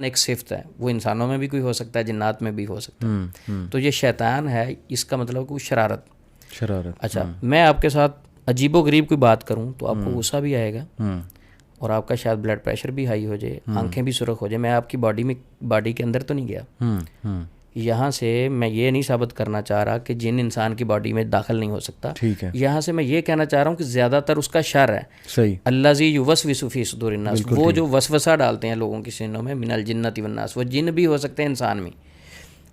ایک صفت ہے، وہ انسانوں میں بھی کوئی ہو سکتا ہے، جنات میں بھی ہو سکتا ہے. تو یہ شیطان ہے، اس کا مطلب کوئی شرارت. اچھا میں آپ کے ساتھ عجیب و غریب کوئی بات کروں تو آپ کو غصہ بھی آئے گا اور آپ کا شاید بلڈ پریشر بھی ہائی ہو جائے، آنکھیں بھی سرخ ہو جائے. میں آپ کی باڈی کے اندر تو نہیں گیا. یہاں سے میں یہ نہیں ثابت کرنا چاہ رہا کہ جن انسان کی باڈی میں داخل نہیں ہو سکتا. یہاں سے میں یہ کہنا چاہ رہا ہوں کہ زیادہ تر اس کا شر ہے. صحیح. الذی یوسوس فی صدور الناس، وہ جو وسوسہ ڈالتے ہیں لوگوں کی سینوں میں، من الجنۃ والناس، وہ جن بھی ہو سکتے ہیں انسان میں.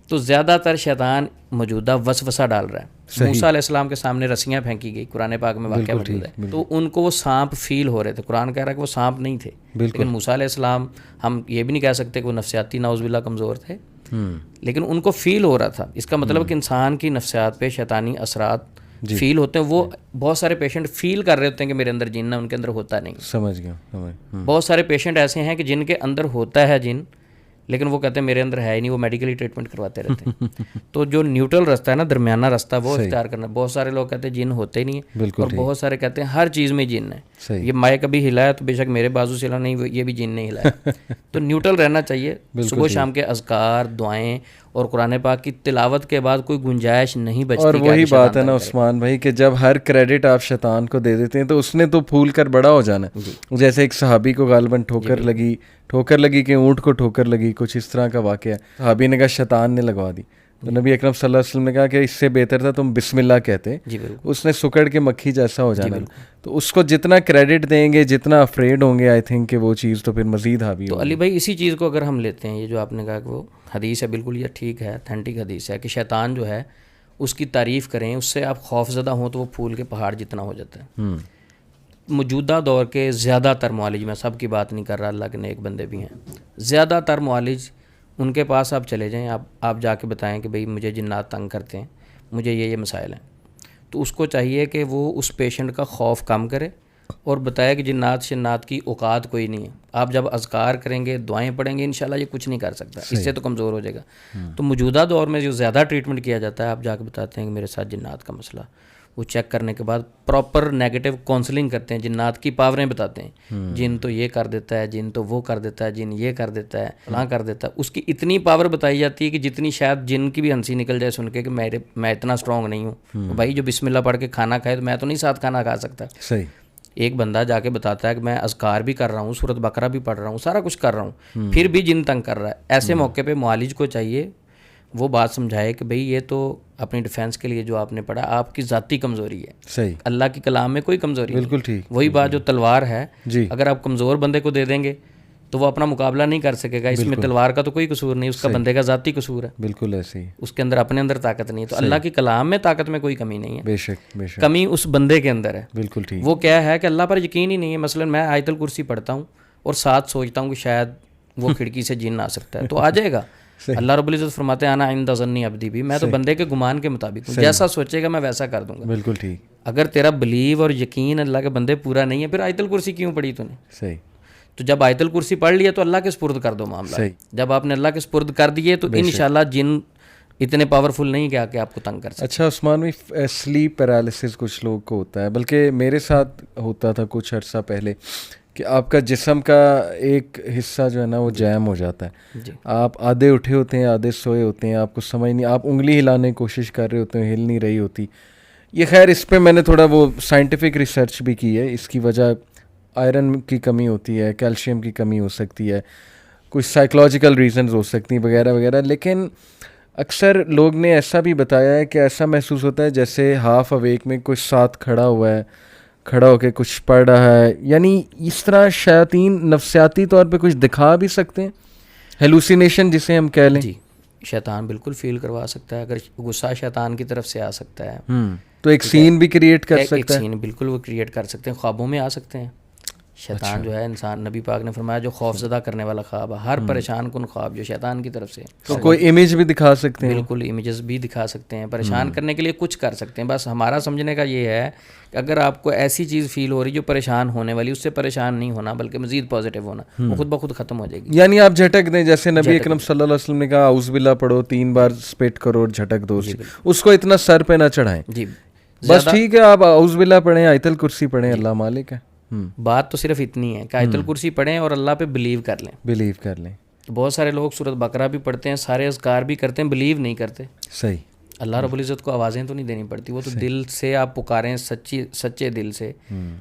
تو زیادہ تر شیطان موجودہ وسوسہ ڈال رہا ہے. موسیٰ علیہ السلام کے سامنے رسیاں پھینکی گئی، قرآن پاک میں واقعہ موجود ہے. تو ان کو وہ سانپ فیل ہو رہے تھے. قرآن کہہ رہا ہے کہ وہ سانپ نہیں تھے، لیکن موسیٰ علیہ السلام، ہم یہ بھی نہیں کہہ سکتے کہ وہ نفسیاتی نعوذ باللہ کمزور تھے، لیکن ان کو فیل ہو رہا تھا. اس کا مطلب کہ انسان کی نفسیات پہ شیطانی اثرات فیل ہوتے ہیں. وہ بہت سارے پیشنٹ فیل کر رہے ہوتے ہیں کہ میرے اندر جن ہے، ان کے اندر ہوتا نہیں. سمجھ گیا. بہت سارے پیشنٹ ایسے ہیں کہ جن کے اندر ہوتا ہے جن، لیکن وہ کہتے ہیں میرے اندر ہے ہی نہیں، وہ میڈیکلی ٹریٹمنٹ کرواتے رہتے ہیں. تو جو نیوٹرل رستہ ہے نا، درمیانہ رستہ، وہ اختیار کرنا. بہت سارے لوگ کہتے ہیں جن ہوتے نہیں ہیں، اور بہت سارے کہتے ہیں ہر چیز میں جن ہے. یہ میں کبھی ہلایا تو بے شک میرے بازو سے ہلا نہیں، یہ بھی جن نے ہلایا. تو نیوٹرل رہنا چاہیے. صبح شام کے اذکار، دعائیں اور قرآن پاک کی تلاوت کے بعد کوئی گنجائش نہیں بچتی. اور وہی بات ہے نا عثمان بھائی کہ جب ہر کریڈٹ آپ شیطان کو دے دیتے ہیں تو اس نے تو پھول کر بڑا ہو جانا ہے. جیسے ایک صحابی کو غالباً ٹھوکر لگی کہ اونٹ کو ٹھوکر لگی، کچھ اس طرح کا واقعہ ہے. صحابی نے کہا شیطان نے لگوا دی. تو نبی اکرم صلی اللہ علیہ وسلم نے کہا کہ اس سے بہتر تھا تم بسم اللہ کہتے. اس نے سکڑ کے مکھی جیسا ہو جانا. تو اس کو جتنا کریڈٹ دیں گے، جتنا افریڈ ہوں گے، آئی تھنک کہ وہ چیز تو پھر مزید حاوی ہوگی. تو علی بھائی اسی چیز کو اگر ہم لیتے ہیں، یہ جو آپ نے کہا کہ وہ حدیث ہے، بالکل یہ ٹھیک ہے، اتھینٹک حدیث ہے کہ شیطان جو ہے اس کی تعریف کریں، اس سے آپ خوف زدہ ہوں تو وہ پھول کے پہاڑ جتنا ہو جاتا ہے. موجودہ دور کے زیادہ تر معالج، میں سب کی بات نہیں کر رہا، اللہ کے نیک بندے بھی ہیں، زیادہ تر معالج ان کے پاس آپ چلے جائیں، آپ جا کے بتائیں کہ بھئی مجھے جنات تنگ کرتے ہیں، مجھے یہ مسائل ہیں. تو اس کو چاہیے کہ وہ اس پیشنٹ کا خوف کم کرے اور بتایا کہ جنات شنات کی اوقات کوئی نہیں ہے. آپ جب اذکار کریں گے، دعائیں پڑھیں گے، انشاءاللہ یہ کچھ نہیں کر سکتا، اس سے تو کمزور ہو جائے گا. تو موجودہ دور میں جو زیادہ ٹریٹمنٹ کیا جاتا ہے، آپ جا کے بتاتے ہیں کہ میرے ساتھ جنات کا مسئلہ، وہ چیک کرنے کے بعد پراپر نیگیٹو کاؤنسلنگ کرتے ہیں، جنات کی پاوریں بتاتے ہیں. جن تو یہ کر دیتا ہے، جن تو وہ کر دیتا ہے، جن یہ کر دیتا ہے، فلاں کر دیتا ہے. اس کی اتنی پاور بتائی جاتی ہے کہ جتنی شاید جن کی بھی ہنسی نکل جائے سن کے کہ میں اتنا اسٹرانگ نہیں ہوں. بھائی جو بسم اللہ پڑھ کے کھانا کھائے تو میں تو نہیں ساتھ کھانا کھا سکتا. صحیح. ایک بندہ جا کے بتاتا ہے کہ میں اذکار بھی کر رہا ہوں، سورۃ بقرہ بھی پڑھ رہا ہوں، سارا کچھ کر رہا ہوں، پھر بھی جن تنگ کر رہا ہے. ایسے موقع پہ معالج کو چاہیے وہ بات سمجھائے کہ بھئی یہ تو اپنی ڈیفینس کے لیے جو آپ نے پڑھا آپ کی ذاتی کمزوری ہے. صحیح. اللہ کی کلام میں کوئی کمزوری نہیں. بالکل ٹھیک. وہی بات جو تلوار ہے، اگر آپ کمزور بندے کو دے دیں گے تو وہ اپنا مقابلہ نہیں کر سکے گا. اس میں تلوار کا تو کوئی قصور نہیں، اس کا بندے کا ذاتی قصور ہے. بالکل ایسے ہی. اس کے اندر اپنے اندر طاقت نہیں ہے. تو اللہ کی کلام میں طاقت میں کوئی کمی نہیں ہے. بے شک بے شک. کمی اس بندے کے اندر ہے. بالکل ٹھیک. وہ کیا ہے کہ اللہ پر یقین ہی نہیں ہے. مثلا میں آیت الکرسی پڑھتا ہوں اور ساتھ سوچتا ہوں کہ شاید وہ کھڑکی سے جن آ سکتا ہے، تو آ جائے گا. اللہ رب العزت فرماتے ہیں انا عند ظن عبدی بھی، میں تو بندے کے گمان کے مطابق ہوں، جیسا سوچے گا میں ویسا کر دوں گا. بالکل ٹھیک. اگر تیرا بلیو اور یقین اللہ کے بندے پورا نہیں ہے، پھر آیت الکرسی کیوں پڑھی تو نے؟ صحیح. تو جب آیت الکرسی پڑھ لیا تو اللہ کے سپرد کر دو معاملہ. جب آپ نے اللہ کے سپرد کر دیے تو انشاءاللہ جن اتنے پاورفل نہیں کیا کہ آپ کو تنگ کر سکتے. اچھا عثمان بھائی، سلیپ پیرالسس کچھ لوگ کو ہوتا ہے، بلکہ میرے ساتھ ہوتا تھا کچھ عرصہ پہلے، کہ آپ کا جسم کا ایک حصہ جو ہے نا وہ جیم ہو جاتا ہے. آپ آدھے اٹھے ہوتے ہیں، آدھے سوئے ہوتے ہیں، آپ کو سمجھ نہیں، آپ انگلی ہلانے کی کوشش کر رہے ہوتے ہیں، ہل نہیں رہی ہوتی. یہ خیر اس پہ میں نے تھوڑا وہ سائنٹیفک ریسرچ بھی کی ہے. اس کی وجہ آئرن کی کمی ہوتی ہے، کیلشیم کی کمی ہو سکتی ہے، کچھ سائیکلوجیکل ریزنز ہو سکتی ہیں وغیرہ وغیرہ. لیکن اکثر لوگ نے ایسا بھی بتایا ہے کہ ایسا محسوس ہوتا ہے جیسے ہاف اویک میں کوئی ساتھ کھڑا ہوا ہے، کھڑا ہو کے کچھ پڑھ رہا ہے. یعنی اس طرح شیاطین نفسیاتی طور پہ کچھ دکھا بھی سکتے ہیں، ہیلوسینیشن جسے ہم کہہ لیں. جی، شیطان بالکل فیل کروا سکتا ہے. اگر غصہ شیطان کی طرف سے آ سکتا ہے تو ایک سین بھی کریٹ کر سکتا ہے. ایک سین بالکل وہ کریٹ کر سکتے ہیں. خوابوں میں آ سکتے ہیں. شیطان جو ہے انسان، نبی پاک نے فرمایا جو خوف زدہ کرنے والا خواب ہے، ہر پریشان کن خواب جو شیطان کی طرف سے، تو کوئی امیج بھی دکھا سکتے ہیں. بالکل امیجز بھی دکھا سکتے ہیں، پریشان کرنے کے لیے کچھ کر سکتے ہیں. بس ہمارا سمجھنے کا یہ ہے کہ اگر آپ کو ایسی چیز فیل ہو رہی جو پریشان ہونے والی، اس سے پریشان نہیں ہونا بلکہ مزید پازیٹیو ہونا، وہ خود بخود ختم ہو جائے گی. یعنی آپ جھٹک دیں، جیسے نبی اکرم صلی اللہ علیہ وسلم نے کہا اعوذ باللہ پڑھو 3 بار، اسپٹ کرو اور جھٹک دو. اس کو اتنا سر پہ نہ چڑھائیں. جی بس ٹھیک ہے، آپ اعوذ باللہ پڑھیں، آیت الکرسی پڑھیں، اللہ مالک ہے. بات تو صرف اتنی ہے کہ آیت الکرسی پڑھیں اور اللہ پہ بلیو کر لیں. بہت سارے لوگ سورۃ بقرہ بھی پڑھتے ہیں, سارے اذکار بھی کرتے ہیں, بلیو نہیں کرتے. صحیح. اللہ رب العزت کو آوازیں تو نہیں دینی پڑتی, وہ تو دل سے آپ پکاریں, سچے دل سے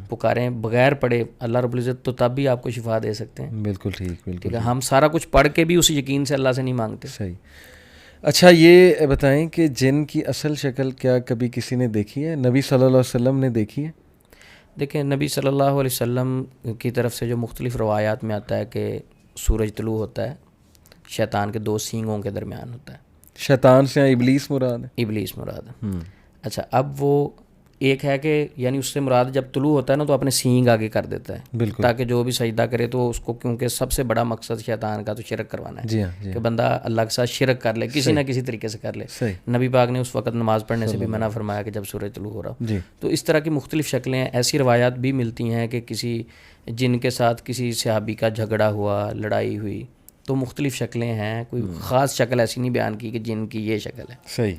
پکاریں, بغیر پڑھے, اللہ رب العزت تو تب بھی آپ کو شفا دے سکتے ہیں. بالکل ٹھیک, بالکل. ہم سارا کچھ پڑھ کے بھی اس یقین سے اللہ سے نہیں مانگتے. صحیح. اچھا یہ بتائیں کہ جن کی اصل شکل کیا کبھی کسی نے دیکھی ہے؟ نبی صلی اللہ علیہ وسلم نے دیکھی ہے؟ دیکھیں, نبی صلی اللہ علیہ وسلم کی طرف سے جو مختلف روایات میں آتا ہے کہ سورج طلوع ہوتا ہے, شیطان کے 2 سینگوں کے درمیان ہوتا ہے. شیطان سے ابلیس مراد ہے؟ ابلیس مراد ہے. اچھا, اب وہ ایک ہے کہ یعنی اس سے مراد جب طلوع ہوتا ہے نا تو اپنے سینگ آگے کر دیتا ہے, بالکل, تاکہ جو بھی سجدہ کرے تو اس کو, کیونکہ سب سے بڑا مقصد شیطان کا تو شرک کروانا ہے. جی ہاں, کہ بندہ اللہ کے ساتھ شرک کر لے, کسی نہ کسی طریقے سے کر لے. نبی پاک نے اس وقت نماز پڑھنے سے بھی منع فرمایا کہ جب سورج طلوع ہو رہا ہو. تو اس طرح کی مختلف شکلیں ہیں. ایسی روایات بھی ملتی ہیں کہ کسی جن کے ساتھ کسی صحابی کا جھگڑا ہوا, لڑائی ہوئی, تو مختلف شکلیں ہیں, کوئی خاص شکل ایسی نہیں بیان کی کہ جن کی یہ شکل ہے. صحیح.